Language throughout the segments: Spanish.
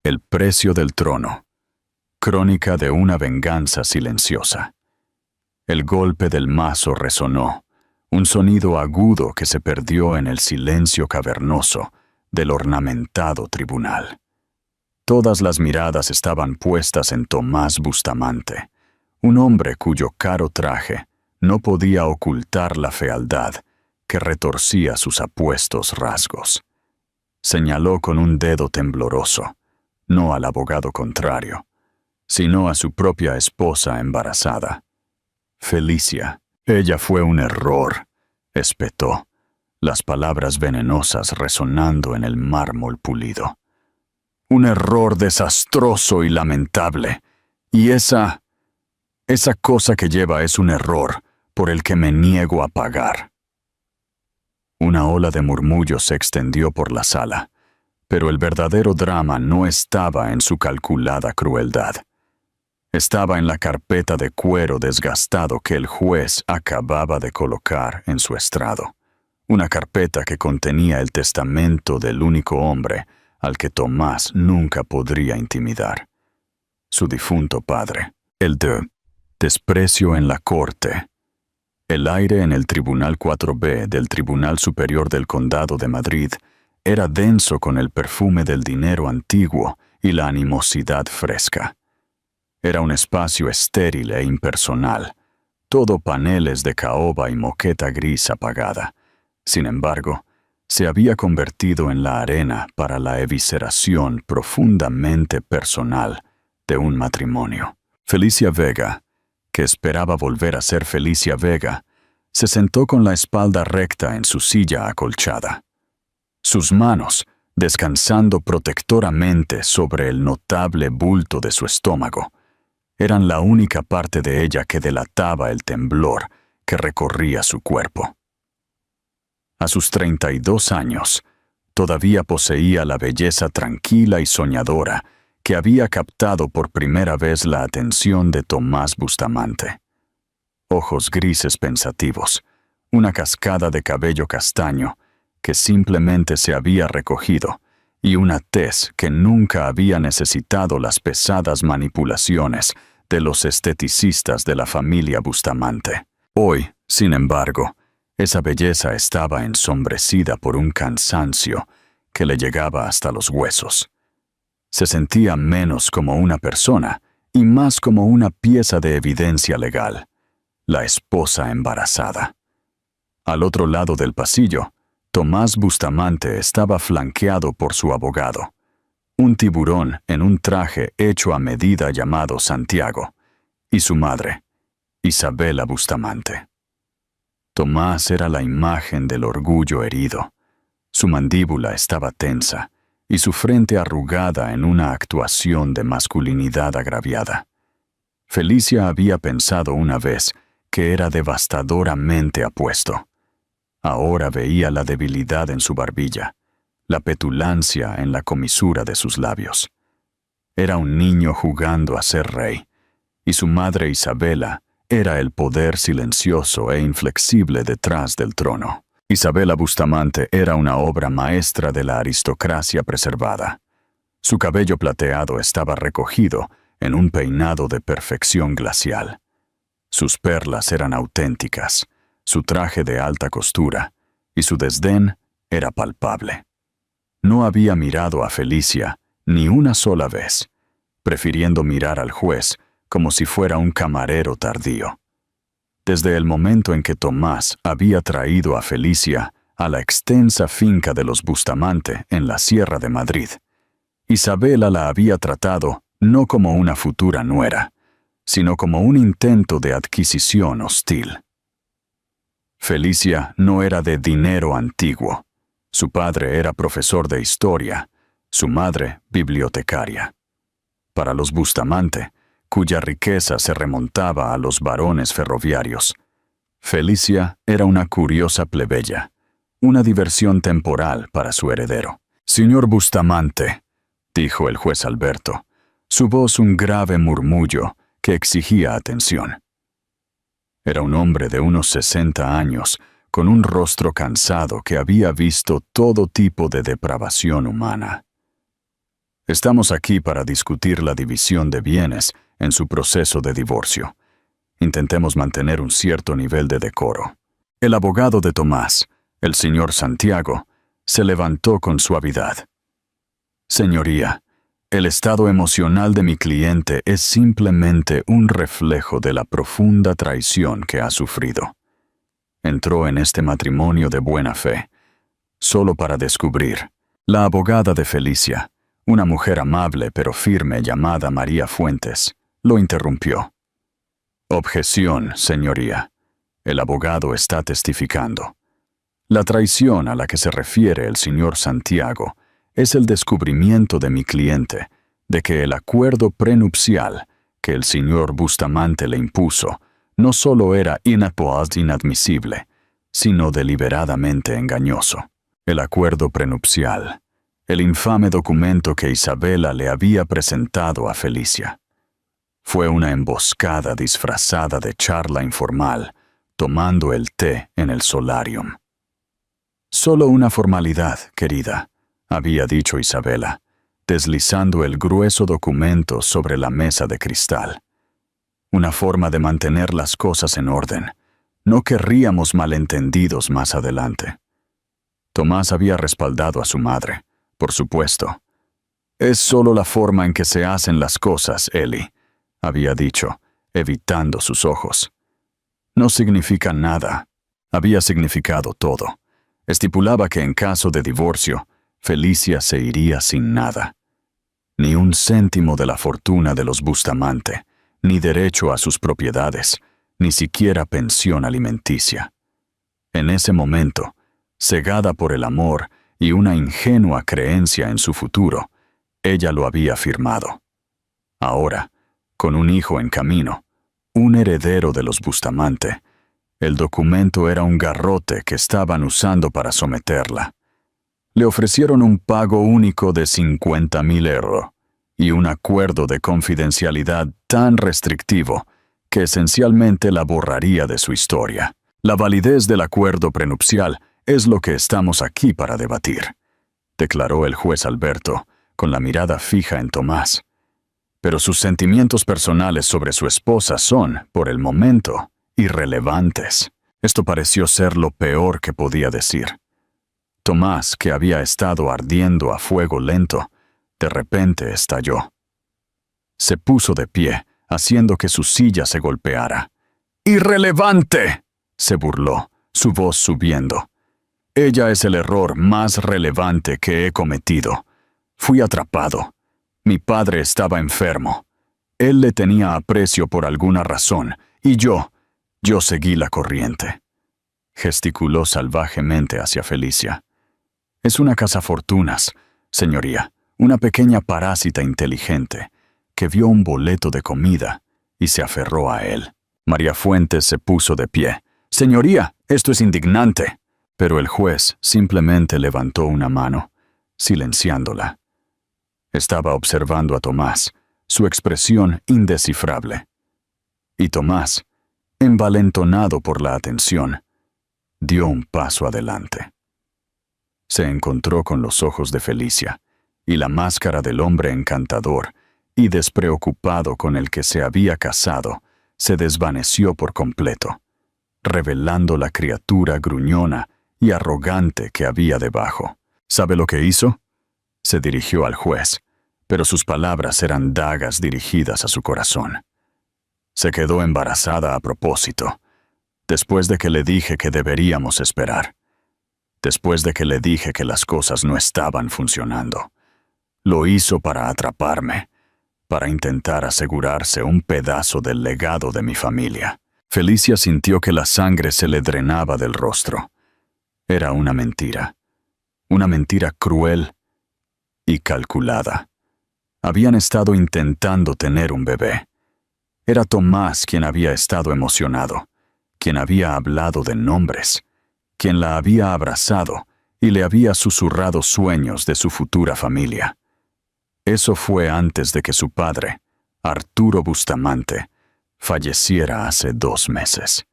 El precio del trono. Crónica de una venganza silenciosa. El golpe del mazo resonó, un sonido agudo que se perdió en el silencio cavernoso del ornamentado tribunal. Todas las miradas estaban puestas en Tomás Bustamante, un hombre cuyo caro traje no podía ocultar la fealdad que retorcía sus apuestos rasgos. Señaló con un dedo tembloroso, no al abogado contrario, sino a su propia esposa embarazada. Felicia, ella fue un error, espetó, las palabras venenosas resonando en el mármol pulido. Un error desastroso y lamentable, y esa cosa que lleva es un error por el que me niego a pagar. Una ola de murmullos se extendió por la sala, pero el verdadero drama no estaba en su calculada crueldad. Estaba en la carpeta de cuero desgastado que el juez acababa de colocar en su estrado, una carpeta que contenía el testamento del único hombre al que Tomás nunca podría intimidar, su difunto padre, el desprecio en la corte. El aire en el Tribunal 4B del Tribunal Superior del Condado de Madrid era denso con el perfume del dinero antiguo y la animosidad fresca. Era un espacio estéril e impersonal, todo paneles de caoba y moqueta gris apagada. Sin embargo, se había convertido en la arena para la evisceración profundamente personal de un matrimonio. Felicia Vega, que esperaba volver a ser Felicia Vega, se sentó con la espalda recta en su silla acolchada. Sus manos, descansando protectoramente sobre el notable bulto de su estómago, eran la única parte de ella que delataba el temblor que recorría su cuerpo. A sus 32 años, todavía poseía la belleza tranquila y soñadora que había captado por primera vez la atención de Tomás Bustamante. Ojos grises pensativos, una cascada de cabello castaño que simplemente se había recogido y una tez que nunca había necesitado las pesadas manipulaciones de los esteticistas de la familia Bustamante. Hoy, sin embargo, esa belleza estaba ensombrecida por un cansancio que le llegaba hasta los huesos. Se sentía menos como una persona y más como una pieza de evidencia legal, la esposa embarazada. Al otro lado del pasillo, Tomás Bustamante estaba flanqueado por su abogado, un tiburón en un traje hecho a medida llamado Santiago, y su madre, Isabela Bustamante. Tomás era la imagen del orgullo herido. Su mandíbula estaba tensa y su frente arrugada en una actuación de masculinidad agraviada. Felicia había pensado una vez que era devastadoramente apuesto. Ahora veía la debilidad en su barbilla, la petulancia en la comisura de sus labios. Era un niño jugando a ser rey, y su madre Isabela era el poder silencioso e inflexible detrás del trono. Isabela Bustamante era una obra maestra de la aristocracia preservada. Su cabello plateado estaba recogido en un peinado de perfección glacial. Sus perlas eran auténticas, su traje de alta costura, y su desdén era palpable. No había mirado a Felicia ni una sola vez, prefiriendo mirar al juez como si fuera un camarero tardío. Desde el momento en que Tomás había traído a Felicia a la extensa finca de los Bustamante en la Sierra de Madrid, Isabela la había tratado no como una futura nuera, sino como un intento de adquisición hostil. Felicia no era de dinero antiguo. Su padre era profesor de historia, su madre bibliotecaria. Para los Bustamante, cuya riqueza se remontaba a los barones ferroviarios, Felicia era una curiosa plebeya, una diversión temporal para su heredero. «Señor Bustamante», dijo el juez Alberto, su voz un grave murmullo que exigía atención. Era un hombre de unos 60 años, con un rostro cansado que había visto todo tipo de depravación humana. Estamos aquí para discutir la división de bienes en su proceso de divorcio. Intentemos mantener un cierto nivel de decoro. El abogado de Tomás, el señor Santiago, se levantó con suavidad. Señoría, el estado emocional de mi cliente es simplemente un reflejo de la profunda traición que ha sufrido. Entró en este matrimonio de buena fe, solo para descubrir. La abogada de Felicia, una mujer amable pero firme llamada María Fuentes, lo interrumpió. Objeción, señoría. El abogado está testificando. La traición a la que se refiere el señor Santiago es el descubrimiento de mi cliente de que el acuerdo prenupcial que el señor Bustamante le impuso no solo era inadmisible, sino deliberadamente engañoso. El acuerdo prenupcial, el infame documento que Isabela le había presentado a Felicia, fue una emboscada disfrazada de charla informal, tomando el té en el solarium. Solo una formalidad, querida, había dicho Isabela, deslizando el grueso documento sobre la mesa de cristal. Una forma de mantener las cosas en orden. No querríamos malentendidos más adelante. Tomás había respaldado a su madre, por supuesto. Es solo la forma en que se hacen las cosas, Eli, había dicho, evitando sus ojos. No significa nada. Había significado todo. Estipulaba que en caso de divorcio, Felicia se iría sin nada. Ni un céntimo de la fortuna de los Bustamante, ni derecho a sus propiedades, ni siquiera pensión alimenticia. En ese momento, cegada por el amor y una ingenua creencia en su futuro, ella lo había firmado. Ahora, con un hijo en camino, un heredero de los Bustamante, el documento era un garrote que estaban usando para someterla. Le ofrecieron un pago único de 50.000 euros y un acuerdo de confidencialidad tan restrictivo que esencialmente la borraría de su historia. La validez del acuerdo prenupcial es lo que estamos aquí para debatir, declaró el juez Alberto, con la mirada fija en Tomás. Pero sus sentimientos personales sobre su esposa son, por el momento, irrelevantes. Esto pareció ser lo peor que podía decir. Tomás, que había estado ardiendo a fuego lento, de repente estalló. Se puso de pie, haciendo que su silla se golpeara. ¡Irrelevante!, se burló, su voz subiendo. Ella es el error más relevante que he cometido. Fui atrapado. Mi padre estaba enfermo. Él le tenía aprecio por alguna razón, y yo seguí la corriente. Gesticuló salvajemente hacia Felicia. Es una cazafortunas, señoría, una pequeña parásita inteligente, que vio un boleto de comida y se aferró a él. María Fuentes se puso de pie. Señoría, esto es indignante. Pero el juez simplemente levantó una mano, silenciándola. Estaba observando a Tomás, su expresión indescifrable. Y Tomás, envalentonado por la atención, dio un paso adelante. Se encontró con los ojos de Felicia y la máscara del hombre encantador y despreocupado con el que se había casado se desvaneció por completo, revelando la criatura gruñona y arrogante que había debajo. ¿Sabe lo que hizo? Se dirigió al juez, pero sus palabras eran dagas dirigidas a su corazón. Se quedó embarazada a propósito, después de que le dije que deberíamos esperar, después de que le dije que las cosas no estaban funcionando. Lo hizo para atraparme, para intentar asegurarse un pedazo del legado de mi familia. Felicia sintió que la sangre se le drenaba del rostro. Era una mentira cruel y calculada. Habían estado intentando tener un bebé. Era Tomás quien había estado emocionado, quien había hablado de nombres, quien la había abrazado y le había susurrado sueños de su futura familia. Eso fue antes de que su padre, Arturo Bustamante, falleciera hace 2 meses.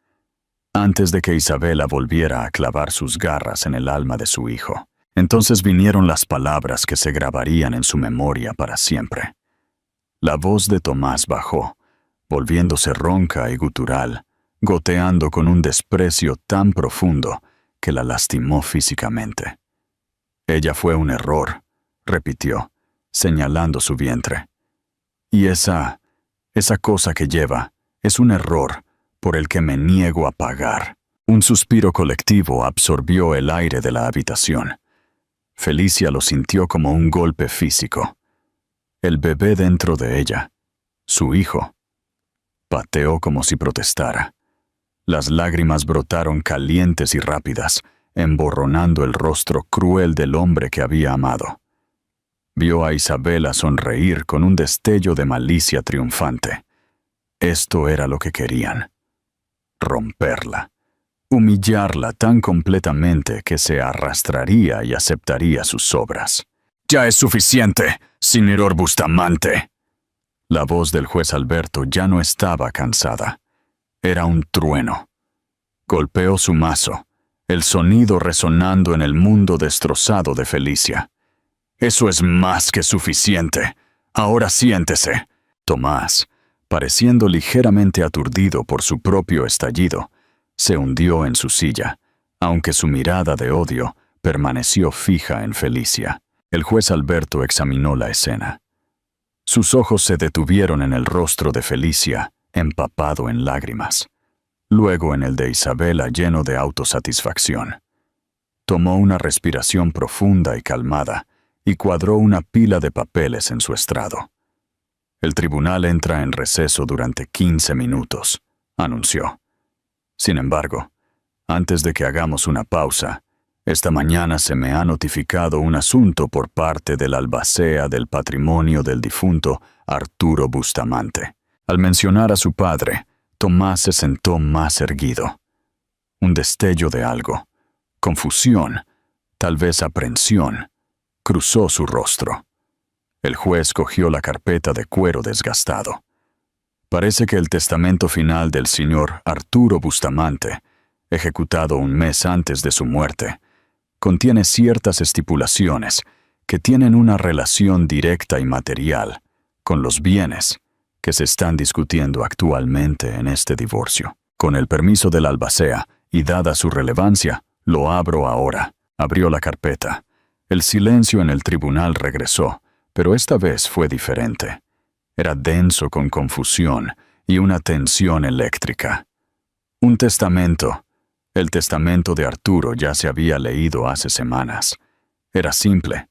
Antes de que Isabela volviera a clavar sus garras en el alma de su hijo. Entonces vinieron las palabras que se grabarían en su memoria para siempre. La voz de Tomás bajó, volviéndose ronca y gutural, goteando con un desprecio tan profundo que la lastimó físicamente. Ella fue un error, repitió, señalando su vientre. Y esa cosa que lleva es un error por el que me niego a pagar. Un suspiro colectivo absorbió el aire de la habitación. Felicia lo sintió como un golpe físico. El bebé dentro de ella, su hijo, pateó como si protestara. Las lágrimas brotaron calientes y rápidas, emborronando el rostro cruel del hombre que había amado. Vio a Isabela sonreír con un destello de malicia triunfante. Esto era lo que querían. Romperla. Humillarla tan completamente que se arrastraría y aceptaría sus obras. «¡Ya es suficiente, señor Bustamante!». La voz del juez Alberto ya no estaba cansada. Era un trueno. Golpeó su mazo, el sonido resonando en el mundo destrozado de Felicia. «Eso es más que suficiente. Ahora siéntese». Tomás, pareciendo ligeramente aturdido por su propio estallido, se hundió en su silla, aunque su mirada de odio permaneció fija en Felicia. El juez Alberto examinó la escena. Sus ojos se detuvieron en el rostro de Felicia, empapado en lágrimas. Luego en el de Isabela, lleno de autosatisfacción. Tomó una respiración profunda y calmada y cuadró una pila de papeles en su estrado. «El tribunal entra en receso durante 15 minutos», anunció. «Sin embargo, antes de que hagamos una pausa, esta mañana se me ha notificado un asunto por parte del albacea del patrimonio del difunto Arturo Bustamante». Al mencionar a su padre, Tomás se sentó más erguido. Un destello de algo, confusión, tal vez aprensión, cruzó su rostro. El juez cogió la carpeta de cuero desgastado. «Parece que el testamento final del señor Arturo Bustamante, ejecutado un mes antes de su muerte, contiene ciertas estipulaciones que tienen una relación directa y material con los bienes que se están discutiendo actualmente en este divorcio. Con el permiso del albacea y dada su relevancia, lo abro ahora». Abrió la carpeta. El silencio en el tribunal regresó, pero esta vez fue diferente. Era denso con confusión y una tensión eléctrica. Un testamento. El testamento de Arturo ya se había leído hace semanas. Era simple.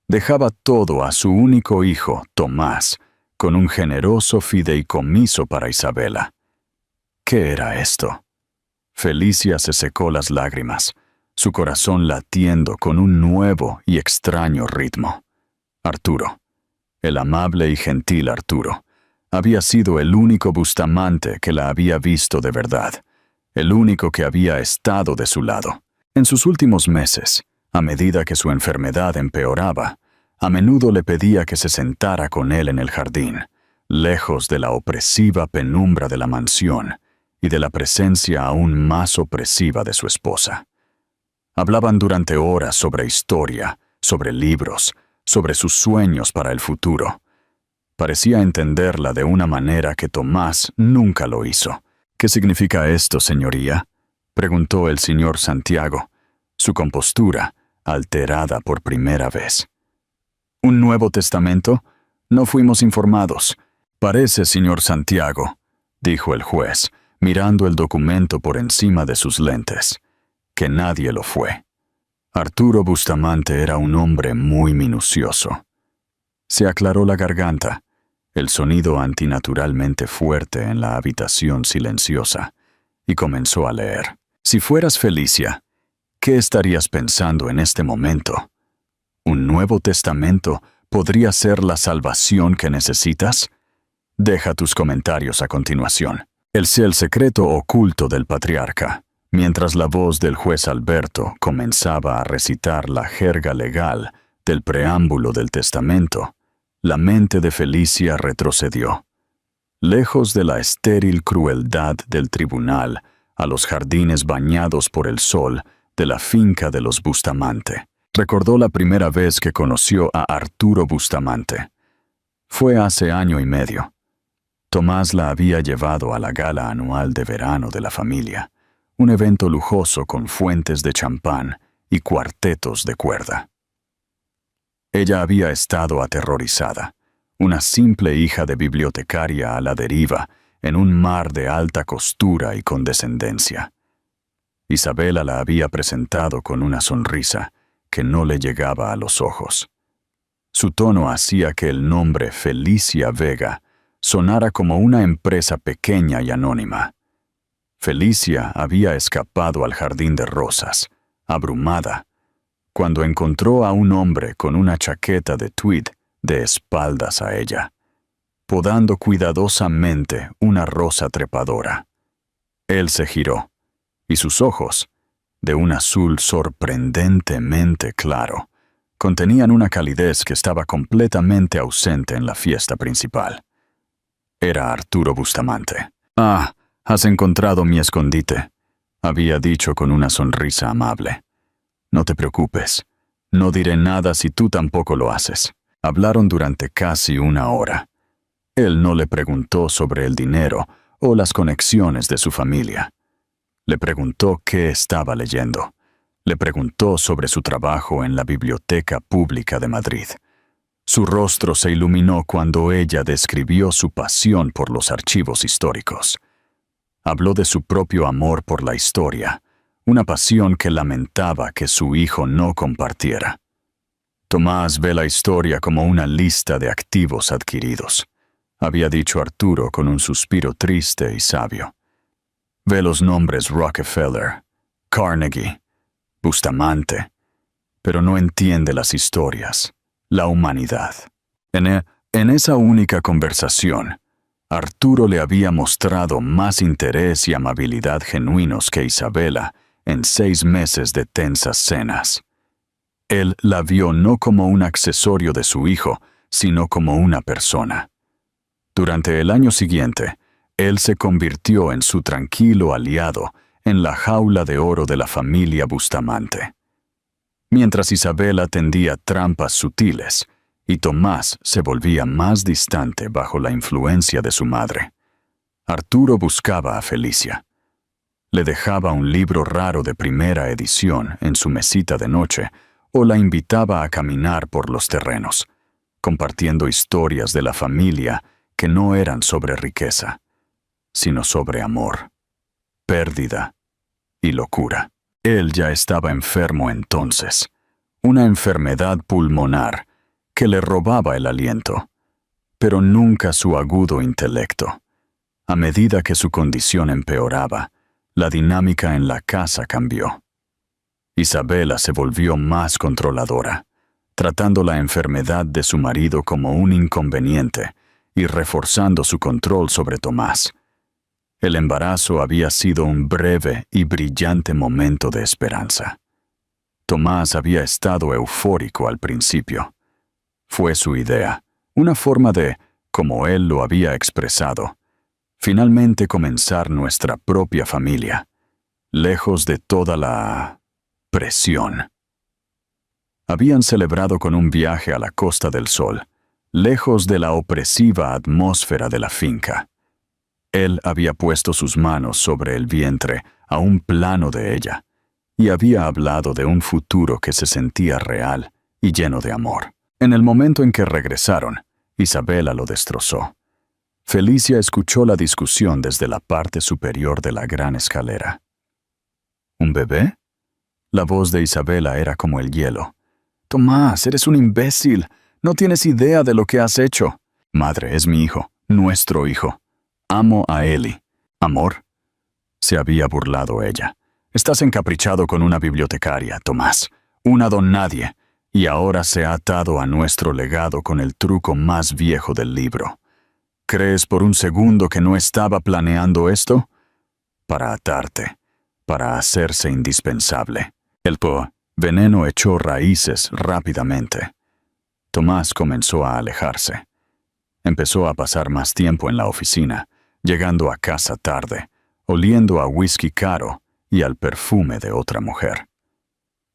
Dejaba todo a su único hijo, Tomás, con un generoso fideicomiso para Isabela. ¿Qué era esto? Felicia se secó las lágrimas, su corazón latiendo con un nuevo y extraño ritmo. Arturo, el amable y gentil Arturo, había sido el único Bustamante que la había visto de verdad, el único que había estado de su lado. En sus últimos meses, a medida que su enfermedad empeoraba, a menudo le pedía que se sentara con él en el jardín, lejos de la opresiva penumbra de la mansión y de la presencia aún más opresiva de su esposa. Hablaban durante horas sobre historia, sobre libros, sobre sus sueños para el futuro. Parecía entenderla de una manera que Tomás nunca lo hizo. «¿Qué significa esto, señoría?», preguntó el señor Santiago, su compostura alterada por primera vez. «¿Un nuevo testamento? No fuimos informados». «Parece, señor Santiago», dijo el juez, mirando el documento por encima de sus lentes, «que nadie lo fue. Arturo Bustamante era un hombre muy minucioso». Se aclaró la garganta, el sonido antinaturalmente fuerte en la habitación silenciosa, y comenzó a leer. «Si fueras Felicia, ¿qué estarías pensando en este momento? ¿Un nuevo testamento podría ser la salvación que necesitas? Deja tus comentarios a continuación». El secreto oculto del patriarca. Mientras la voz del juez Alberto comenzaba a recitar la jerga legal del preámbulo del testamento, la mente de Felicia retrocedió. Lejos de la estéril crueldad del tribunal, a los jardines bañados por el sol de la finca de los Bustamante. Recordó la primera vez que conoció a Arturo Bustamante. Fue hace 1 año y medio. Tomás la había llevado a la gala anual de verano de la familia, un evento lujoso con fuentes de champán y cuartetos de cuerda. Ella había estado aterrorizada, una simple hija de bibliotecaria a la deriva, en un mar de alta costura y condescendencia. Isabela la había presentado con una sonrisa que no le llegaba a los ojos. Su tono hacía que el nombre Felicia Vega sonara como una empresa pequeña y anónima. Felicia había escapado al jardín de rosas, abrumada, cuando encontró a un hombre con una chaqueta de tweed de espaldas a ella, podando cuidadosamente una rosa trepadora. Él se giró, y sus ojos, de un azul sorprendentemente claro, contenían una calidez que estaba completamente ausente en la fiesta principal. Era Arturo Bustamante. «Ah, has encontrado mi escondite», había dicho con una sonrisa amable. «No te preocupes, no diré nada si tú tampoco lo haces». Hablaron durante casi 1 hora. Él no le preguntó sobre el dinero o las conexiones de su familia. Le preguntó qué estaba leyendo. Le preguntó sobre su trabajo en la Biblioteca Pública de Madrid. Su rostro se iluminó cuando ella describió su pasión por los archivos históricos. Habló de su propio amor por la historia, una pasión que lamentaba que su hijo no compartiera. Tomás ve la historia como una lista de activos adquiridos, había dicho Arturo con un suspiro triste y sabio. Ve los nombres Rockefeller, Carnegie, Bustamante, pero no entiende las historias, la humanidad. En esa única conversación, Arturo le había mostrado más interés y amabilidad genuinos que Isabela en 6 meses de tensas cenas. Él la vio no como un accesorio de su hijo, sino como una persona. Durante el año siguiente, él se convirtió en su tranquilo aliado en la jaula de oro de la familia Bustamante. Mientras Isabela tendía trampas sutiles, y Tomás se volvía más distante bajo la influencia de su madre, Arturo buscaba a Felicia. Le dejaba un libro raro de primera edición en su mesita de noche o la invitaba a caminar por los terrenos, compartiendo historias de la familia que no eran sobre riqueza, sino sobre amor, pérdida y locura. Él ya estaba enfermo entonces, una enfermedad pulmonar que le robaba el aliento, pero nunca su agudo intelecto. A medida que su condición empeoraba, la dinámica en la casa cambió. Isabela se volvió más controladora, tratando la enfermedad de su marido como un inconveniente y reforzando su control sobre Tomás. El embarazo había sido un breve y brillante momento de esperanza. Tomás había estado eufórico al principio. Fue su idea, una forma de, como él lo había expresado, finalmente comenzar nuestra propia familia, lejos de toda la presión. Habían celebrado con un viaje a la Costa del Sol, lejos de la opresiva atmósfera de la finca. Él había puesto sus manos sobre el vientre a un plano de ella, y había hablado de un futuro que se sentía real y lleno de amor. En el momento en que regresaron, Isabela lo destrozó. Felicia escuchó la discusión desde la parte superior de la gran escalera. ¿Un bebé? La voz de Isabela era como el hielo. «Tomás, eres un imbécil. No tienes idea de lo que has hecho». «Madre, es mi hijo, nuestro hijo. Amo a Eli». «¿Amor?», se había burlado ella. «Estás encaprichado con una bibliotecaria, Tomás, una don nadie, y ahora se ha atado a nuestro legado con el truco más viejo del libro. ¿Crees por un segundo que no estaba planeando esto? Para atarte, para hacerse indispensable». El veneno echó raíces rápidamente. Tomás comenzó a alejarse. Empezó a pasar más tiempo en la oficina, llegando a casa tarde, oliendo a whisky caro y al perfume de otra mujer.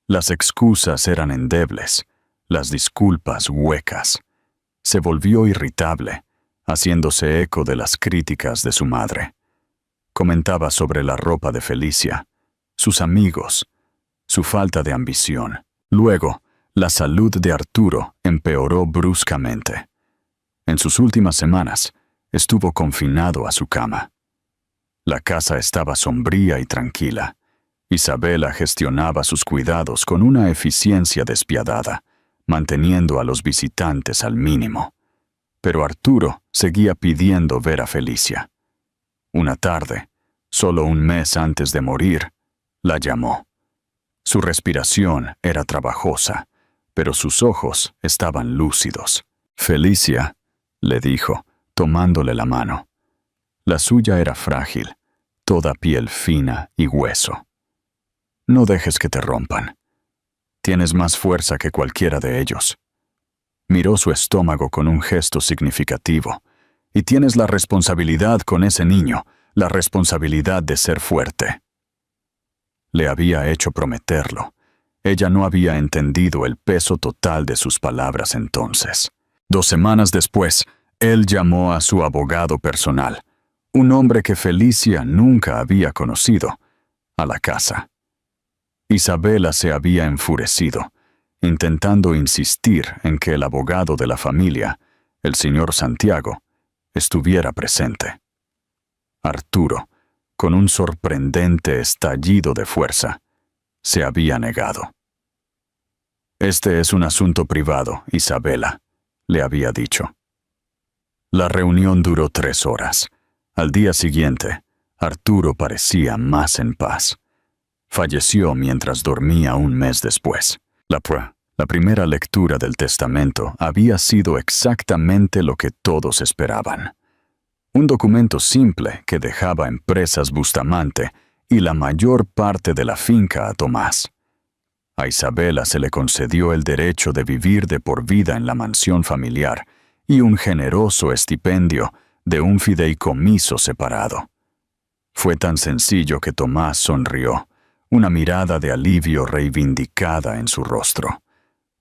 Las excusas eran endebles, las disculpas huecas. Se volvió irritable, haciéndose eco de las críticas de su madre. Comentaba sobre la ropa de Felicia, sus amigos, su falta de ambición. Luego, la salud de Arturo empeoró bruscamente. En sus últimas semanas, estuvo confinado a su cama. La casa estaba sombría y tranquila. Isabela gestionaba sus cuidados con una eficiencia despiadada, manteniendo a los visitantes al mínimo. Pero Arturo seguía pidiendo ver a Felicia. Una tarde, solo un mes antes de morir, la llamó. Su respiración era trabajosa, pero sus ojos estaban lúcidos. «Felicia», le dijo, tomándole la mano. La suya era frágil, toda piel fina y hueso. «No dejes que te rompan. Tienes más fuerza que cualquiera de ellos». Miró su estómago con un gesto significativo. «Y tienes la responsabilidad con ese niño, la responsabilidad de ser fuerte». Le había hecho prometerlo. Ella no había entendido el peso total de sus palabras entonces. 2 semanas después, él llamó a su abogado personal, un hombre que Felicia nunca había conocido, a la casa. Isabela se había enfurecido, intentando insistir en que el abogado de la familia, el señor Santiago, estuviera presente. Arturo, con un sorprendente estallido de fuerza, se había negado. «Este es un asunto privado, Isabela», le había dicho. La reunión duró 3 horas. Al día siguiente, Arturo parecía más en paz. Falleció mientras dormía un mes después. La primera lectura del testamento había sido exactamente lo que todos esperaban. Un documento simple que dejaba Empresas Bustamante y la mayor parte de la finca a Tomás. A Isabela se le concedió el derecho de vivir de por vida en la mansión familiar y un generoso estipendio de un fideicomiso separado. Fue tan sencillo que Tomás sonrió, una mirada de alivio reivindicada en su rostro.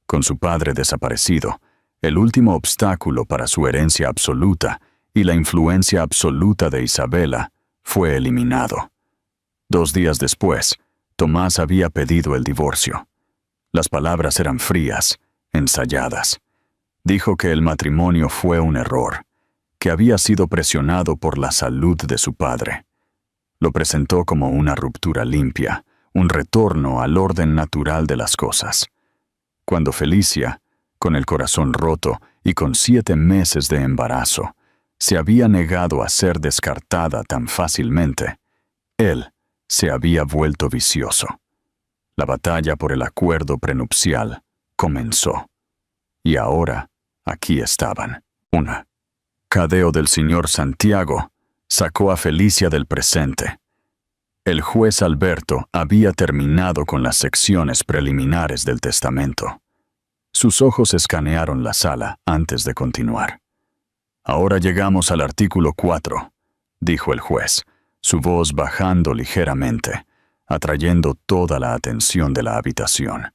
Con su padre desaparecido, el último obstáculo para su herencia absoluta y la influencia absoluta de Isabela fue eliminado. 2 días después, Tomás había pedido el divorcio. Las palabras eran frías, ensayadas. Dijo que el matrimonio fue un error, que había sido presionado por la salud de su padre. Lo presentó como una ruptura limpia, un retorno al orden natural de las cosas. Cuando Felicia, con el corazón roto y con 7 meses de embarazo, se había negado a ser descartada tan fácilmente, él se había vuelto vicioso. La batalla por el acuerdo prenupcial comenzó. Y ahora, aquí estaban. Una cadeo del señor Santiago sacó a Felicia del presente. El juez Alberto había terminado con las secciones preliminares del testamento. Sus ojos escanearon la sala antes de continuar. «Ahora llegamos al artículo 4», dijo el juez, su voz bajando ligeramente, atrayendo toda la atención de la habitación.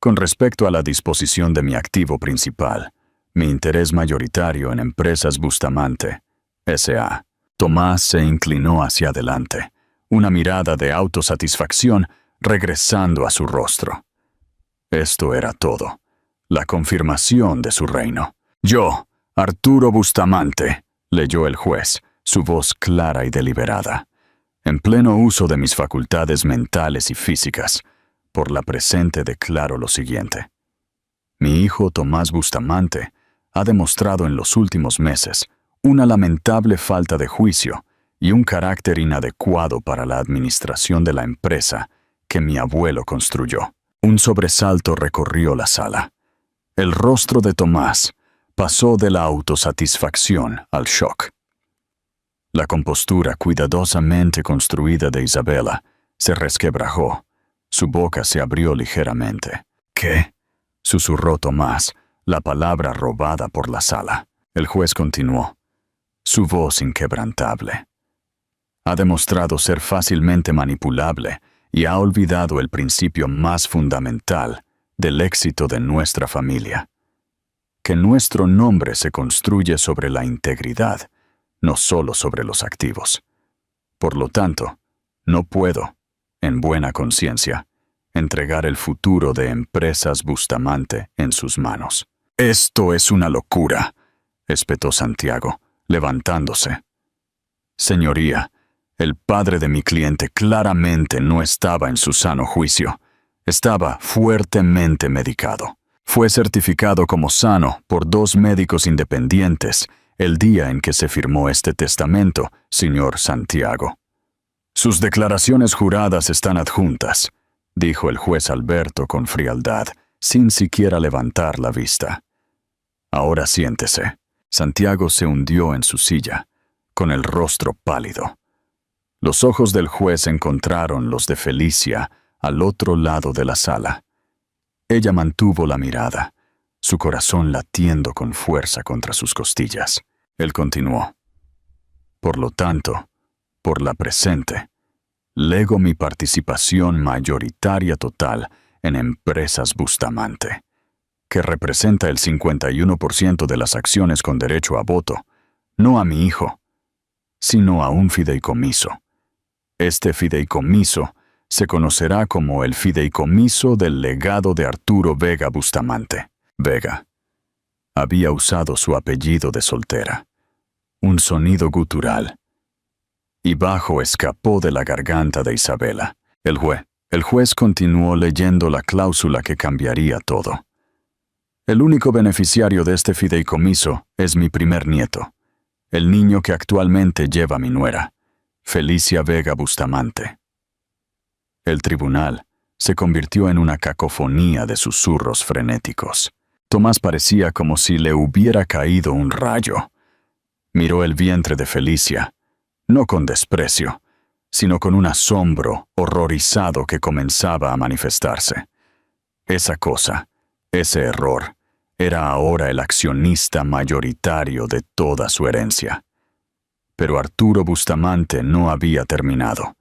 «Con respecto a la disposición de mi activo principal, mi interés mayoritario en Empresas Bustamante, S.A. Tomás se inclinó hacia adelante, una mirada de autosatisfacción regresando a su rostro. Esto era todo, la confirmación de su reino. «Yo, Arturo Bustamante», leyó el juez, su voz clara y deliberada, «en pleno uso de mis facultades mentales y físicas, por la presente declaro lo siguiente. Mi hijo Tomás Bustamante ha demostrado en los últimos meses una lamentable falta de juicio y un carácter inadecuado para la administración de la empresa que mi abuelo construyó». Un sobresalto recorrió la sala. El rostro de Tomás pasó de la autosatisfacción al shock. La compostura cuidadosamente construida de Isabela se resquebrajó. Su boca se abrió ligeramente. «¿Qué?», susurró Tomás, la palabra robada por la sala. El juez continuó, su voz inquebrantable. «Ha demostrado ser fácilmente manipulable y ha olvidado el principio más fundamental del éxito de nuestra familia: que nuestro nombre se construye sobre la integridad, no solo sobre los activos. Por lo tanto, no puedo, en buena conciencia, entregar el futuro de Empresas Bustamante en sus manos. «Esto es una locura», espetó Santiago, levantándose. «Señoría, el padre de mi cliente claramente no estaba en su sano juicio. Estaba fuertemente medicado. Fue certificado como sano por 2 médicos independientes el día en que se firmó este testamento, señor Santiago». «Sus declaraciones juradas están adjuntas», dijo el juez Alberto con frialdad, sin siquiera levantar la vista. «Ahora siéntese». Santiago se hundió en su silla, con el rostro pálido. Los ojos del juez encontraron los de Felicia al otro lado de la sala. Ella mantuvo la mirada, su corazón latiendo con fuerza contra sus costillas. Él continuó: «Por lo tanto, por la presente, lego mi participación mayoritaria total en Empresas Bustamante, que representa el 51% de las acciones con derecho a voto, no a mi hijo, sino a un fideicomiso. Este fideicomiso se conocerá como el Fideicomiso del Legado de Arturo Vega Bustamante». Vega había usado su apellido de soltera, un sonido gutural, y bajo escapó de la garganta de Isabela. El juez continuó leyendo la cláusula que cambiaría todo. «El único beneficiario de este fideicomiso es mi primer nieto, el niño que actualmente lleva mi nuera, Felicia Vega Bustamante». El tribunal se convirtió en una cacofonía de susurros frenéticos. Tomás parecía como si le hubiera caído un rayo. Miró el vientre de Felicia, no con desprecio, sino con un asombro horrorizado que comenzaba a manifestarse. Esa cosa, ese error, era ahora el accionista mayoritario de toda su herencia. Pero Arturo Bustamante no había terminado.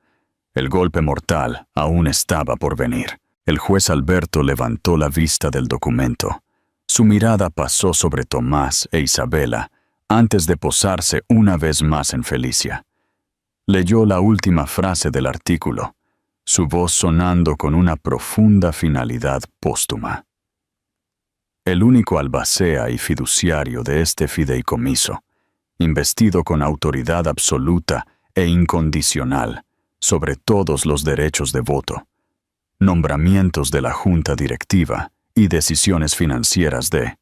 El golpe mortal aún estaba por venir. El juez Alberto levantó la vista del documento. Su mirada pasó sobre Tomás e Isabela antes de posarse una vez más en Felicia. Leyó la última frase del artículo, su voz sonando con una profunda finalidad póstuma. El único albacea y fiduciario de este fideicomiso, investido con autoridad absoluta e incondicional sobre todos los derechos de voto, nombramientos de la junta directiva y decisiones financieras de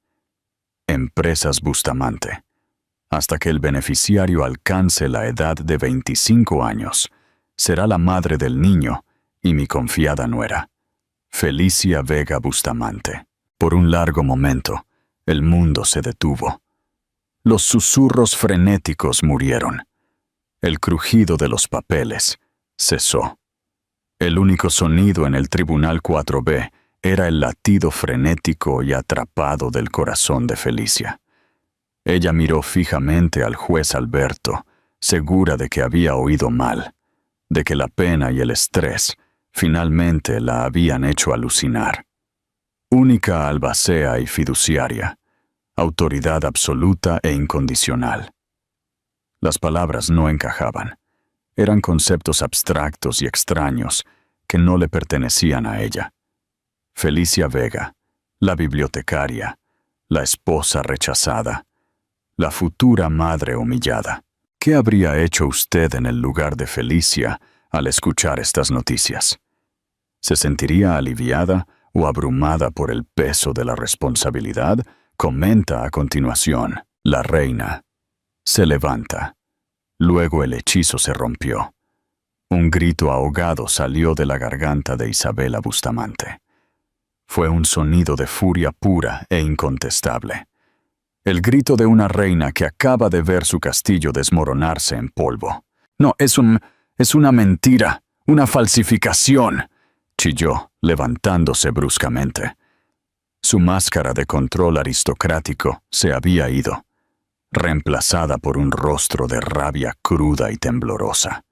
Empresas Bustamante, hasta que el beneficiario alcance la edad de 25 años, será la madre del niño y mi confiada nuera, Felicia Vega Bustamante. Por un largo momento, el mundo se detuvo. Los susurros frenéticos murieron. El crujido de los papeles cesó. El único sonido en el Tribunal 4B era el latido frenético y atrapado del corazón de Felicia. Ella miró fijamente al juez Alberto, segura de que había oído mal, de que la pena y el estrés finalmente la habían hecho alucinar. Única albacea y fiduciaria, autoridad absoluta e incondicional. Las palabras no encajaban. Eran conceptos abstractos y extraños que no le pertenecían a ella. Felicia Vega, la bibliotecaria, la esposa rechazada, la futura madre humillada. ¿Qué habría hecho usted en el lugar de Felicia al escuchar estas noticias? ¿Se sentiría aliviada o abrumada por el peso de la responsabilidad? Comenta a continuación. La reina se levanta. Luego el hechizo se rompió. Un grito ahogado salió de la garganta de Isabela Bustamante. Fue un sonido de furia pura e incontestable. El grito de una reina que acaba de ver su castillo desmoronarse en polvo. «No, es una mentira, una falsificación», chilló, levantándose bruscamente. Su máscara de control aristocrático se había ido, reemplazada por un rostro de rabia cruda y temblorosa.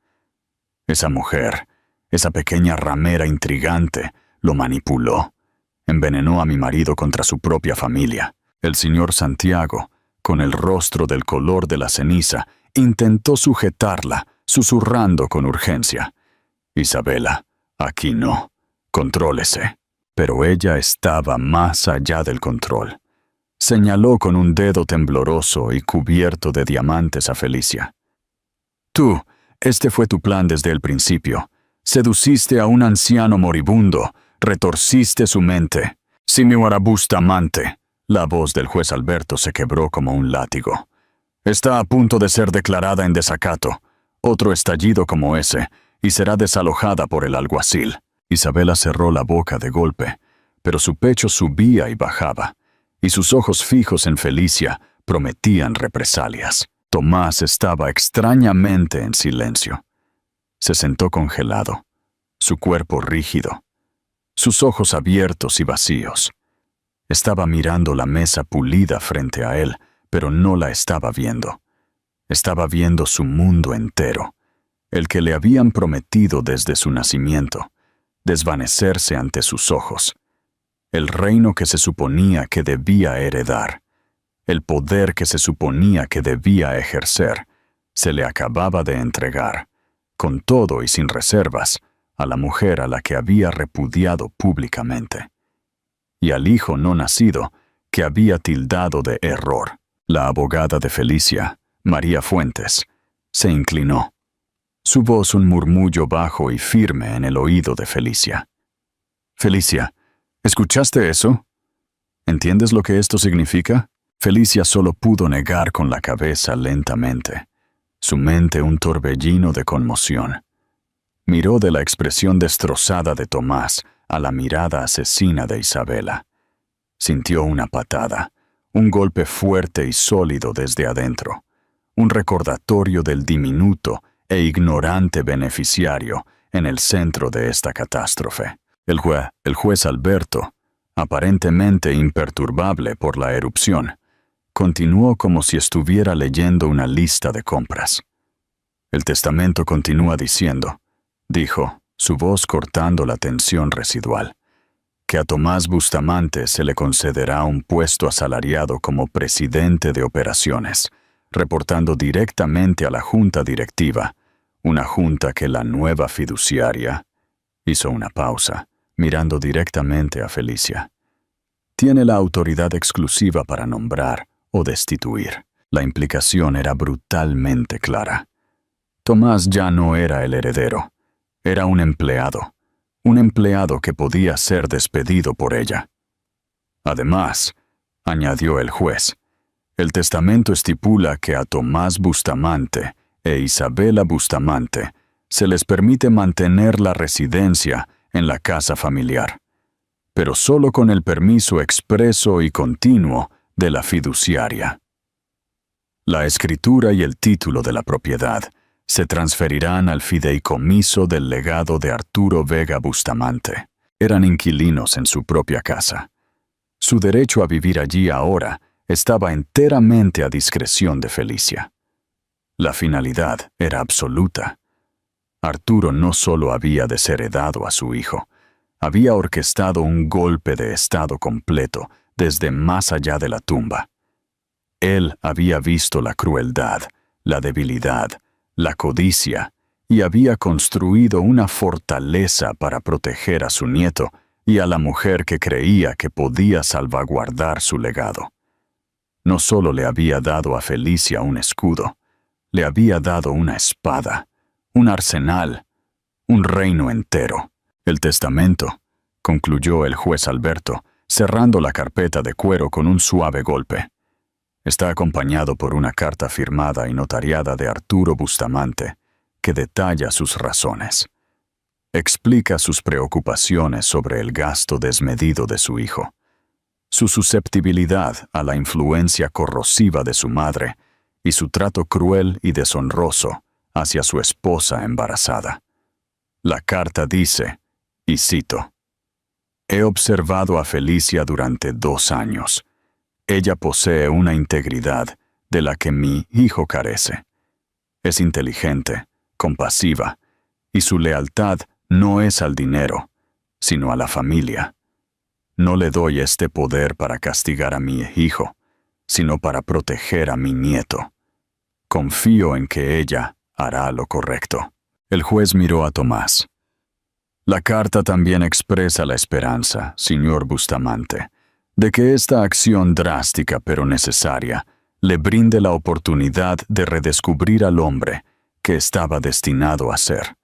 Esa mujer Esa pequeña ramera intrigante lo manipuló. Envenenó a mi marido contra su propia familia. El señor Santiago, con el rostro del color de la ceniza, intentó sujetarla, susurrando con urgencia: «Isabela, aquí no. Contrólese». Pero ella estaba más allá del control. Señaló con un dedo tembloroso y cubierto de diamantes a Felicia. «Tú, este fue tu plan desde el principio. Seduciste a un anciano moribundo, retorciste su mente. Signora Bustamante». La voz del juez Alberto se quebró como un látigo. «Está a punto de ser declarada en desacato. Otro estallido como ese, y será desalojada por el alguacil». Isabela cerró la boca de golpe, pero su pecho subía y bajaba, y sus ojos fijos en Felicia prometían represalias. Tomás estaba extrañamente en silencio. Se sentó congelado, su cuerpo rígido, sus ojos abiertos y vacíos. Estaba mirando la mesa pulida frente a él, pero no la estaba viendo. Estaba viendo su mundo entero, el que le habían prometido desde su nacimiento, desvanecerse ante sus ojos. El reino que se suponía que debía heredar, el poder que se suponía que debía ejercer, se le acababa de entregar, con todo y sin reservas, a la mujer a la que había repudiado públicamente, y al hijo no nacido que había tildado de error. La abogada de Felicia, María Fuentes, se inclinó, su voz un murmullo bajo y firme en el oído de Felicia. «Felicia, ¿escuchaste eso? ¿Entiendes lo que esto significa?» Felicia solo pudo negar con la cabeza lentamente, su mente un torbellino de conmoción. Miró de la expresión destrozada de Tomás a la mirada asesina de Isabela. Sintió una patada, un golpe fuerte y sólido desde adentro, un recordatorio del diminuto e ignorante beneficiario en el centro de esta catástrofe. El juez Alberto, aparentemente imperturbable por la erupción, continuó como si estuviera leyendo una lista de compras. «El testamento continúa diciendo», dijo, su voz cortando la tensión residual, «que a Tomás Bustamante se le concederá un puesto asalariado como presidente de operaciones, reportando directamente a la junta directiva, una junta que la nueva fiduciaria». Hizo una pausa, mirando directamente a Felicia. «Tiene la autoridad exclusiva para nombrar o destituir». La implicación era brutalmente clara. Tomás ya no era el heredero. Era un empleado que podía ser despedido por ella. «Además», añadió el juez, «el testamento estipula que a Tomás Bustamante e Isabela Bustamante se les permite mantener la residencia en la casa familiar, pero solo con el permiso expreso y continuo de la fiduciaria. La escritura y el título de la propiedad se transferirán al fideicomiso del legado de Arturo Vega Bustamante. Eran inquilinos en su propia casa. Su derecho a vivir allí ahora estaba enteramente a discreción de Felicia. La finalidad era absoluta. Arturo no solo había desheredado a su hijo, había orquestado un golpe de estado completo desde más allá de la tumba. Él había visto la crueldad, la debilidad, la codicia, y había construido una fortaleza para proteger a su nieto y a la mujer que creía que podía salvaguardar su legado. No solo le había dado a Felicia un escudo, le había dado una espada, un arsenal, un reino entero. «El testamento», concluyó el juez Alberto, cerrando la carpeta de cuero con un suave golpe, «está acompañado por una carta firmada y notariada de Arturo Bustamante, que detalla sus razones. Explica sus preocupaciones sobre el gasto desmedido de su hijo, su susceptibilidad a la influencia corrosiva de su madre y su trato cruel y deshonroso hacia su esposa embarazada. La carta dice, y cito, «He observado a Felicia durante 2 años. Ella posee una integridad de la que mi hijo carece. Es inteligente, compasiva, y su lealtad no es al dinero, sino a la familia. No le doy este poder para castigar a mi hijo, sino para proteger a mi nieto. Confío en que ella hará lo correcto. El juez miró a Tomás. La carta también expresa la esperanza, señor Bustamante, de que esta acción drástica pero necesaria le brinde la oportunidad de redescubrir al hombre que estaba destinado a ser,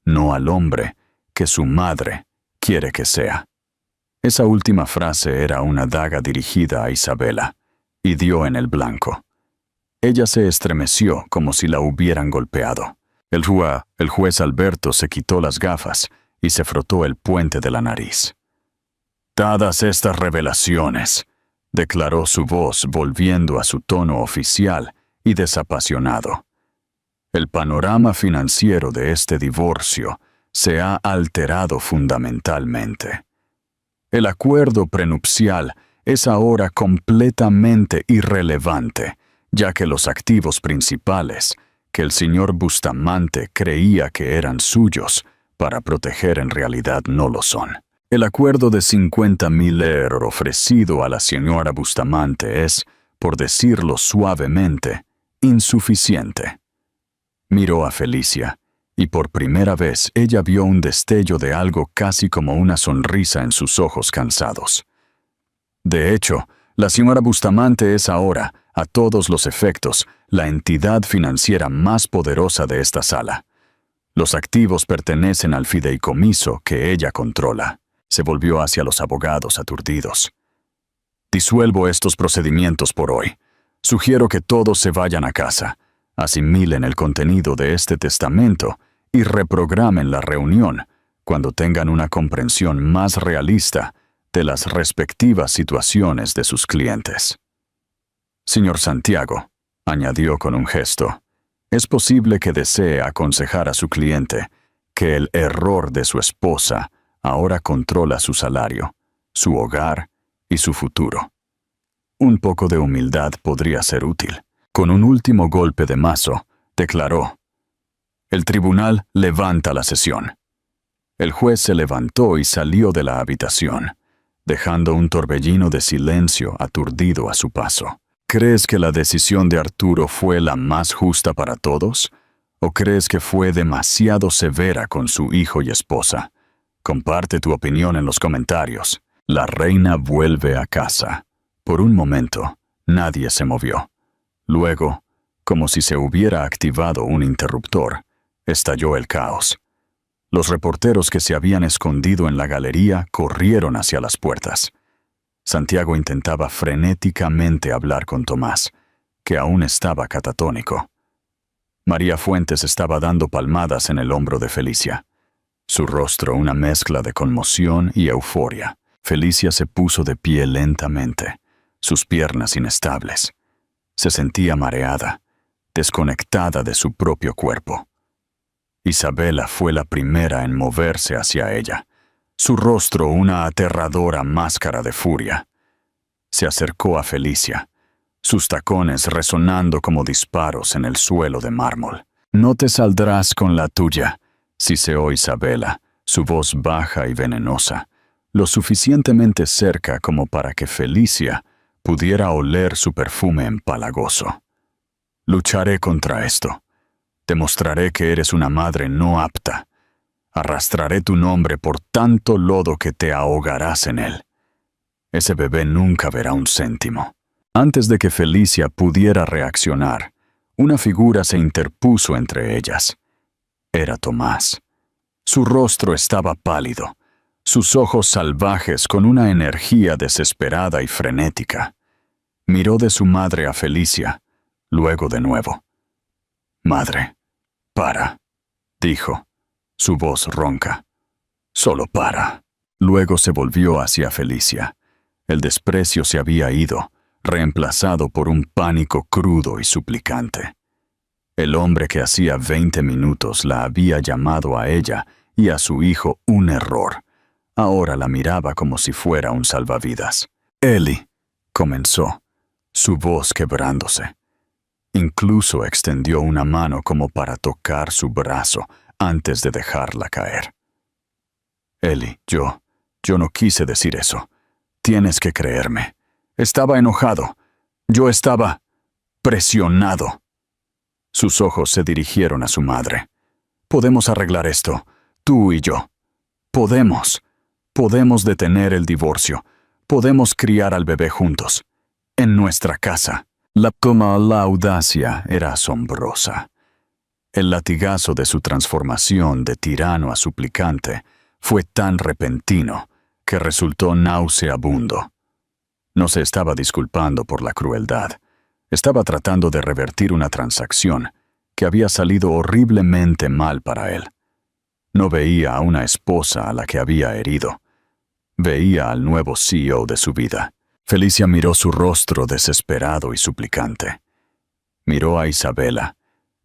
no al hombre que su madre quiere que sea. Esa última frase era una daga dirigida a Isabela, y dio en el blanco. Ella se estremeció como si la hubieran golpeado. El juez Alberto se quitó las gafas y se frotó el puente de la nariz. «Dadas estas revelaciones», declaró su voz volviendo a su tono oficial y desapasionado, «el panorama financiero de este divorcio se ha alterado fundamentalmente. El acuerdo prenupcial es ahora completamente irrelevante, ya que los activos principales, que el señor Bustamante creía que eran suyos, para proteger en realidad no lo son. El acuerdo de 50.000 euros ofrecido a la señora Bustamante es, por decirlo suavemente, insuficiente». Miró a Felicia, y por primera vez ella vio un destello de algo casi como una sonrisa en sus ojos cansados. De hecho, la señora Bustamante es ahora, a todos los efectos, la entidad financiera más poderosa de esta sala. Los activos pertenecen al fideicomiso que ella controla. Se volvió hacia los abogados aturdidos. «Disuelvo estos procedimientos por hoy. Sugiero que todos se vayan a casa, asimilen el contenido de este testamento y reprogramen la reunión cuando tengan una comprensión más realista de las respectivas situaciones de sus clientes». «Señor Santiago», añadió con un gesto, «es posible que desee aconsejar a su cliente que el error de su esposa ahora controla su salario, su hogar y su futuro. Un poco de humildad podría ser útil». Con un último golpe de mazo, declaró: «El tribunal levanta la sesión». El juez se levantó y salió de la habitación, dejando un torbellino de silencio aturdido a su paso. ¿Crees que la decisión de Arturo fue la más justa para todos? ¿O crees que fue demasiado severa con su hijo y esposa? Comparte tu opinión en los comentarios. La reina vuelve a casa. Por un momento, nadie se movió. Luego, como si se hubiera activado un interruptor, estalló el caos. Los reporteros que se habían escondido en la galería corrieron hacia las puertas. Santiago intentaba frenéticamente hablar con Tomás, que aún estaba catatónico. María Fuentes estaba dando palmadas en el hombro de Felicia. Su rostro una mezcla de conmoción y euforia. Felicia se puso de pie lentamente, sus piernas inestables. Se sentía mareada, desconectada de su propio cuerpo. Isabela fue la primera en moverse hacia ella, su rostro una aterradora máscara de furia. Se acercó a Felicia, sus tacones resonando como disparos en el suelo de mármol. «No te saldrás con la tuya», siseó Isabela, su voz baja y venenosa, lo suficientemente cerca como para que Felicia pudiera oler su perfume empalagoso. «Lucharé contra esto. Demostraré que eres una madre no apta. Arrastraré tu nombre por tanto lodo que te ahogarás en él. Ese bebé nunca verá un céntimo». Antes de que Felicia pudiera reaccionar, una figura se interpuso entre ellas. Era Tomás. Su rostro estaba pálido, sus ojos salvajes con una energía desesperada y frenética. Miró de su madre a Felicia, luego de nuevo. «Madre, para», dijo, su voz ronca. «Solo para». Luego se volvió hacia Felicia. El desprecio se había ido, reemplazado por un pánico crudo y suplicante. El hombre que hacía 20 minutos la había llamado a ella y a su hijo un error, ahora la miraba como si fuera un salvavidas. «Eli», comenzó, su voz quebrándose. Incluso extendió una mano como para tocar su brazo antes de dejarla caer. Eli, yo no quise decir eso. Tienes que creerme. Estaba enojado. Yo estaba presionado. Sus ojos se dirigieron a su madre. Podemos arreglar esto, tú y yo. Podemos detener el divorcio. Podemos criar al bebé juntos. En nuestra casa. La audacia era asombrosa. El latigazo de su transformación de tirano a suplicante fue tan repentino que resultó nauseabundo. No se estaba disculpando por la crueldad. Estaba tratando de revertir una transacción que había salido horriblemente mal para él. No veía a una esposa a la que había herido. Veía al nuevo CEO de su vida. Felicia miró su rostro desesperado y suplicante. Miró a Isabela,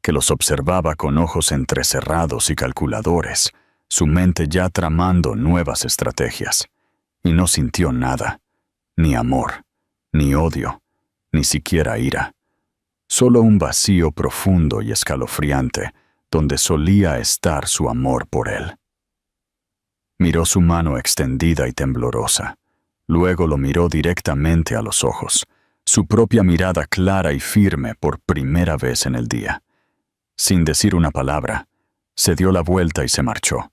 que los observaba con ojos entrecerrados y calculadores, su mente ya tramando nuevas estrategias, y no sintió nada, ni amor, ni odio, ni siquiera ira. Solo un vacío profundo y escalofriante donde solía estar su amor por él. Miró su mano extendida y temblorosa. Luego lo miró directamente a los ojos, su propia mirada clara y firme por primera vez en el día. Sin decir una palabra, se dio la vuelta y se marchó,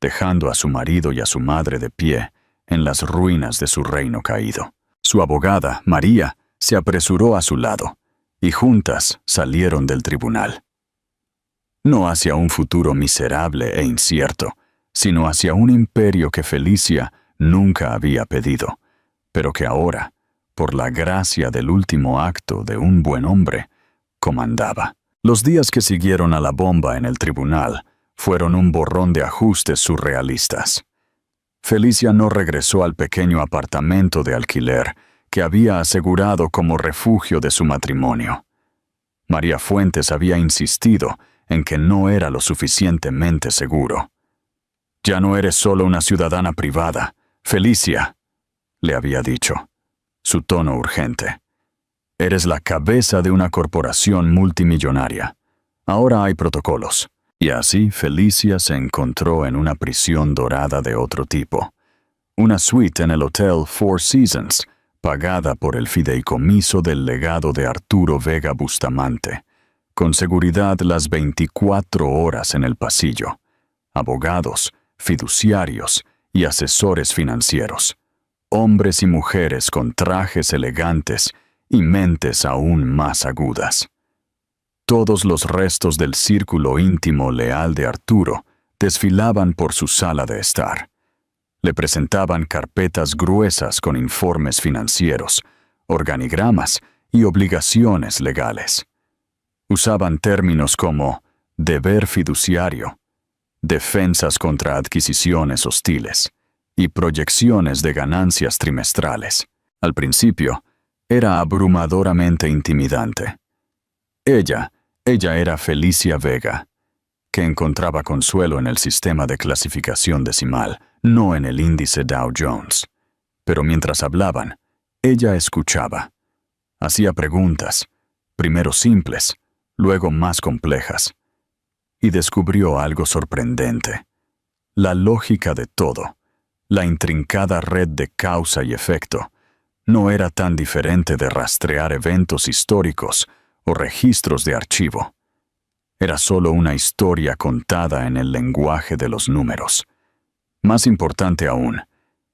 dejando a su marido y a su madre de pie en las ruinas de su reino caído. Su abogada, María, se apresuró a su lado, y juntas salieron del tribunal. No hacia un futuro miserable e incierto, sino hacia un imperio que Felicia nunca había pedido, pero que ahora, por la gracia del último acto de un buen hombre, comandaba. Los días que siguieron a la bomba en el tribunal fueron un borrón de ajustes surrealistas. Felicia no regresó al pequeño apartamento de alquiler que había asegurado como refugio de su matrimonio. María Fuentes había insistido en que no era lo suficientemente seguro. «Ya no eres solo una ciudadana privada, Felicia», le había dicho, su tono urgente. «Eres la cabeza de una corporación multimillonaria. Ahora hay protocolos». Y así Felicia se encontró en una prisión dorada de otro tipo. Una suite en el Hotel Four Seasons, pagada por el fideicomiso del legado de Arturo Vega Bustamante, con seguridad las 24 horas en el pasillo, abogados, fiduciarios y asesores financieros, hombres y mujeres con trajes elegantes y mentes aún más agudas. Todos los restos del círculo íntimo leal de Arturo desfilaban por su sala de estar. Le presentaban carpetas gruesas con informes financieros, organigramas y obligaciones legales. Usaban términos como deber fiduciario, defensas contra adquisiciones hostiles y proyecciones de ganancias trimestrales. Al principio, era abrumadoramente intimidante. Ella era Felicia Vega, que encontraba consuelo en el sistema de clasificación decimal, no en el índice Dow Jones. Pero mientras hablaban, ella escuchaba. Hacía preguntas, primero simples, luego más complejas. Y descubrió algo sorprendente. La lógica de todo, la intrincada red de causa y efecto, no era tan diferente de rastrear eventos históricos o registros de archivo. Era solo una historia contada en el lenguaje de los números. Más importante aún,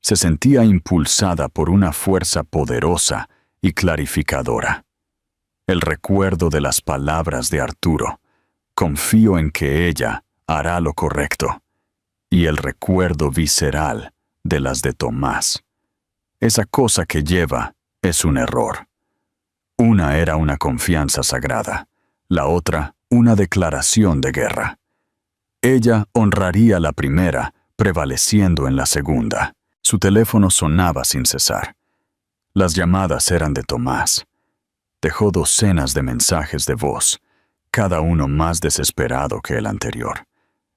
se sentía impulsada por una fuerza poderosa y clarificadora. El recuerdo de las palabras de Arturo, confío en que ella hará lo correcto, y el recuerdo visceral de las de Tomás. Esa cosa que lleva es un error. Una era una confianza sagrada, la otra una declaración de guerra. Ella honraría la primera, prevaleciendo en la segunda. Su teléfono sonaba sin cesar. Las llamadas eran de Tomás. Dejó docenas de mensajes de voz, cada uno más desesperado que el anterior.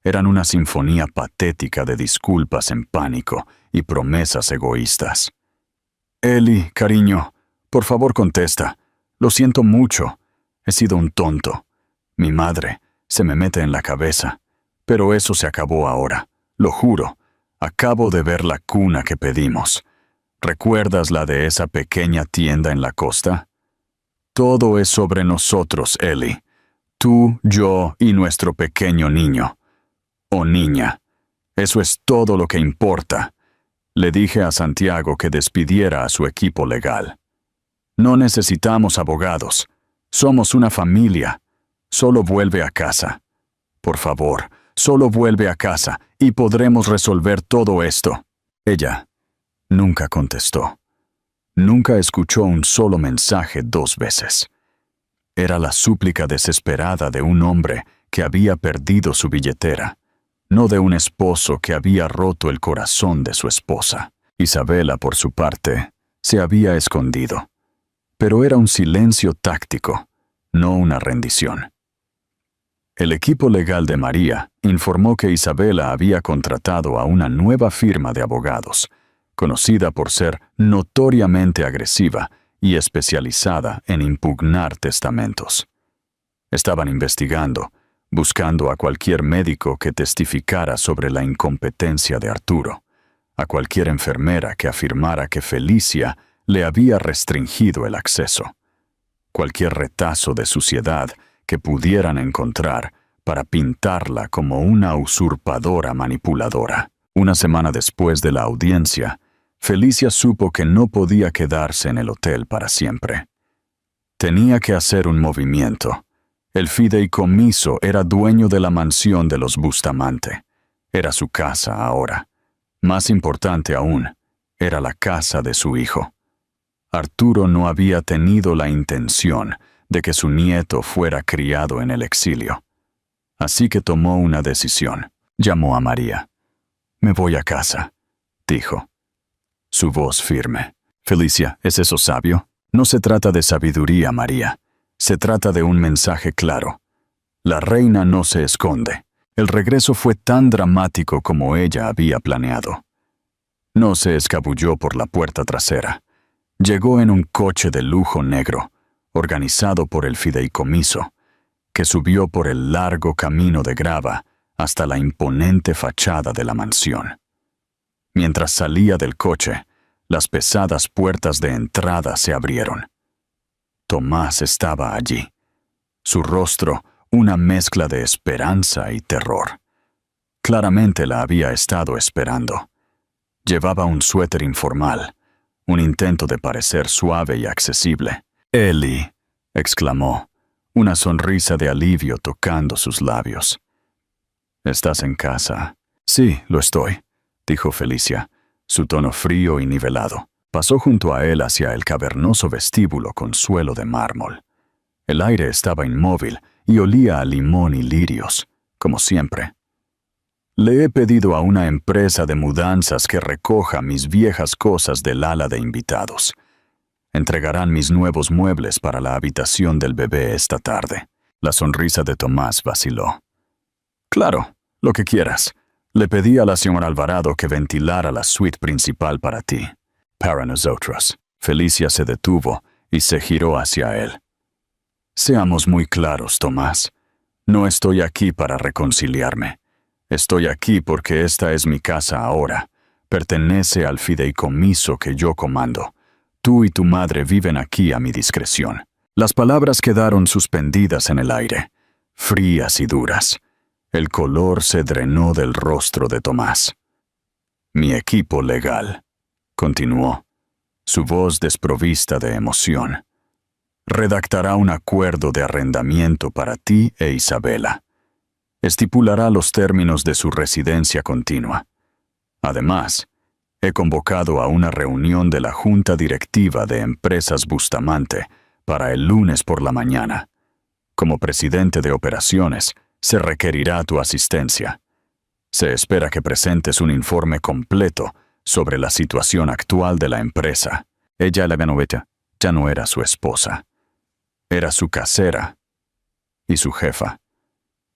Eran una sinfonía patética de disculpas en pánico y promesas egoístas. «Eli, cariño, por favor contesta. Lo siento mucho. He sido un tonto. Mi madre se me mete en la cabeza. Pero eso se acabó ahora. Lo juro. Acabo de ver la cuna que pedimos. ¿Recuerdas la de esa pequeña tienda en la costa? Todo es sobre nosotros, Ellie. Tú, yo y nuestro pequeño niño. O niña. Eso es todo lo que importa. Le dije a Santiago que despidiera a su equipo legal. No necesitamos abogados. Somos una familia. Solo vuelve a casa. Por favor, solo vuelve a casa y podremos resolver todo esto. Ella nunca contestó. Nunca escuchó un solo mensaje 2 veces. Era la súplica desesperada de un hombre que había perdido su billetera, no de un esposo que había roto el corazón de su esposa. Isabela, por su parte, se había escondido. Pero era un silencio táctico, no una rendición. El equipo legal de María informó que Isabela había contratado a una nueva firma de abogados, conocida por ser notoriamente agresiva y especializada en impugnar testamentos. Estaban investigando, buscando a cualquier médico que testificara sobre la incompetencia de Arturo, a cualquier enfermera que afirmara que Felicia le había restringido el acceso, cualquier retazo de suciedad que pudieran encontrar para pintarla como una usurpadora manipuladora. Una semana después de la audiencia, Felicia supo que no podía quedarse en el hotel para siempre. Tenía que hacer un movimiento. El fideicomiso era dueño de la mansión de los Bustamante. Era su casa ahora. Más importante aún, era la casa de su hijo. Arturo no había tenido la intención de que su nieto fuera criado en el exilio. Así que tomó una decisión. Llamó a María. «Me voy a casa», dijo. Su voz firme. «Felicia, ¿es eso sabio?» «No se trata de sabiduría, María. Se trata de un mensaje claro. La reina no se esconde. El regreso fue tan dramático como ella había planeado. No se escabulló por la puerta trasera. Llegó en un coche de lujo negro, organizado por el fideicomiso, que subió por el largo camino de grava hasta la imponente fachada de la mansión. Mientras salía del coche, las pesadas puertas de entrada se abrieron. Tomás estaba allí. Su rostro, una mezcla de esperanza y terror. Claramente la había estado esperando. Llevaba un suéter informal, un intento de parecer suave y accesible. «Ellie», exclamó, una sonrisa de alivio tocando sus labios. «¿Estás en casa?» «Sí, lo estoy», dijo Felicia, su tono frío y nivelado. Pasó junto a él hacia el cavernoso vestíbulo con suelo de mármol. El aire estaba inmóvil y olía a limón y lirios, como siempre. «Le he pedido a una empresa de mudanzas que recoja mis viejas cosas del ala de invitados. Entregarán mis nuevos muebles para la habitación del bebé esta tarde». La sonrisa de Tomás vaciló. «Claro, lo que quieras. Le pedí a la señora Alvarado que ventilara la suite principal para ti. Para nosotros». Felicia se detuvo y se giró hacia él. «Seamos muy claros, Tomás. No estoy aquí para reconciliarme. Estoy aquí porque esta es mi casa ahora. Pertenece al fideicomiso que yo comando. Tú y tu madre viven aquí a mi discreción». Las palabras quedaron suspendidas en el aire, frías y duras. El color se drenó del rostro de Tomás. «Mi equipo legal», continuó, su voz desprovista de emoción, «redactará un acuerdo de arrendamiento para ti e Isabela. Estipulará los términos de su residencia continua. Además, he convocado a una reunión de la Junta Directiva de Empresas Bustamante para el lunes por la mañana. Como presidente de operaciones, se requerirá tu asistencia. Se espera que presentes un informe completo sobre la situación actual de la empresa». Ella, la ganoveta, ya no era su esposa. Era su casera y su jefa.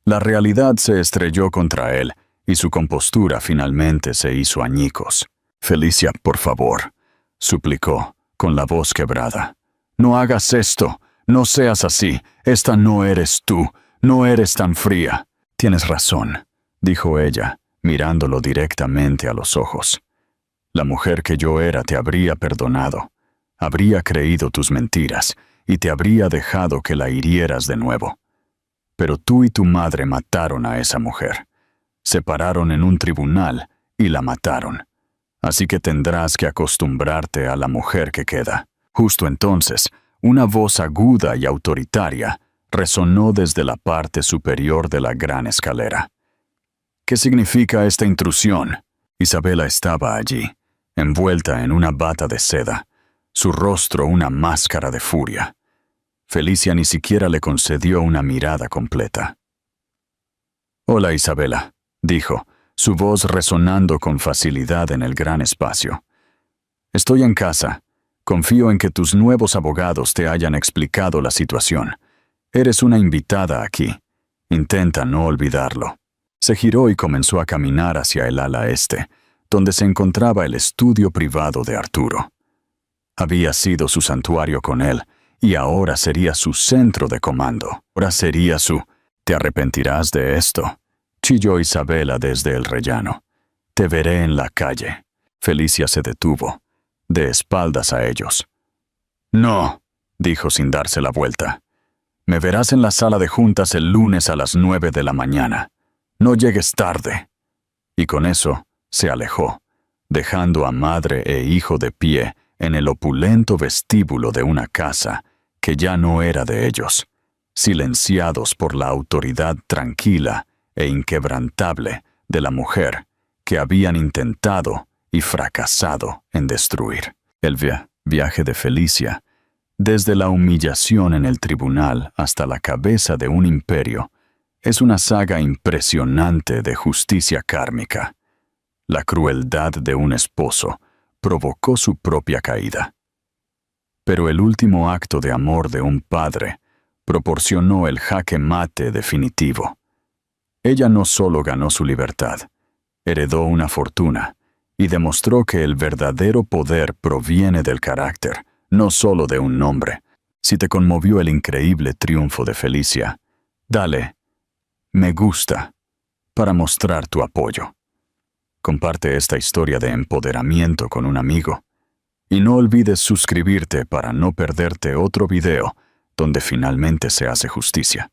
La realidad se estrelló contra él y su compostura finalmente se hizo añicos. «Felicia, por favor», suplicó, con la voz quebrada. «No hagas esto. No seas así. Esta no eres tú. No eres tan fría». «Tienes razón», dijo ella, mirándolo directamente a los ojos. La mujer que yo era te habría perdonado, habría creído tus mentiras y te habría dejado que la hirieras de nuevo. Pero tú y tu madre mataron a esa mujer. Se pararon en un tribunal y la mataron. Así que tendrás que acostumbrarte a la mujer que queda. Justo entonces, una voz aguda y autoritaria resonó desde la parte superior de la gran escalera. ¿Qué significa esta intrusión? Isabela estaba allí, envuelta en una bata de seda, su rostro una máscara de furia. Felicia ni siquiera le concedió una mirada completa. «Hola, Isabela», dijo, su voz resonando con facilidad en el gran espacio. «Estoy en casa. Confío en que tus nuevos abogados te hayan explicado la situación. Eres una invitada aquí. Intenta no olvidarlo». Se giró y comenzó a caminar hacia el ala este, donde se encontraba el estudio privado de Arturo. Había sido su santuario con él, y ahora sería su centro de comando. Ahora sería su... «Te arrepentirás de esto», chilló Isabela desde el rellano. «Te veré en la calle». Felicia se detuvo, de espaldas a ellos. «No», dijo sin darse la vuelta. «Me verás en la sala de juntas el lunes a las 9 de la mañana. No llegues tarde». Y con eso se alejó, dejando a madre e hijo de pie en el opulento vestíbulo de una casa que ya no era de ellos, silenciados por la autoridad tranquila e inquebrantable de la mujer que habían intentado y fracasado en destruir. El viaje de Felicia, desde la humillación en el tribunal hasta la cabeza de un imperio, es una saga impresionante de justicia kármica. La crueldad de un esposo provocó su propia caída. Pero el último acto de amor de un padre proporcionó el jaque mate definitivo. Ella no solo ganó su libertad, heredó una fortuna y demostró que el verdadero poder proviene del carácter, no solo de un nombre. Si te conmovió el increíble triunfo de Felicia, dale «me gusta» para mostrar tu apoyo. Comparte esta historia de empoderamiento con un amigo. Y no olvides suscribirte para no perderte otro video donde finalmente se hace justicia.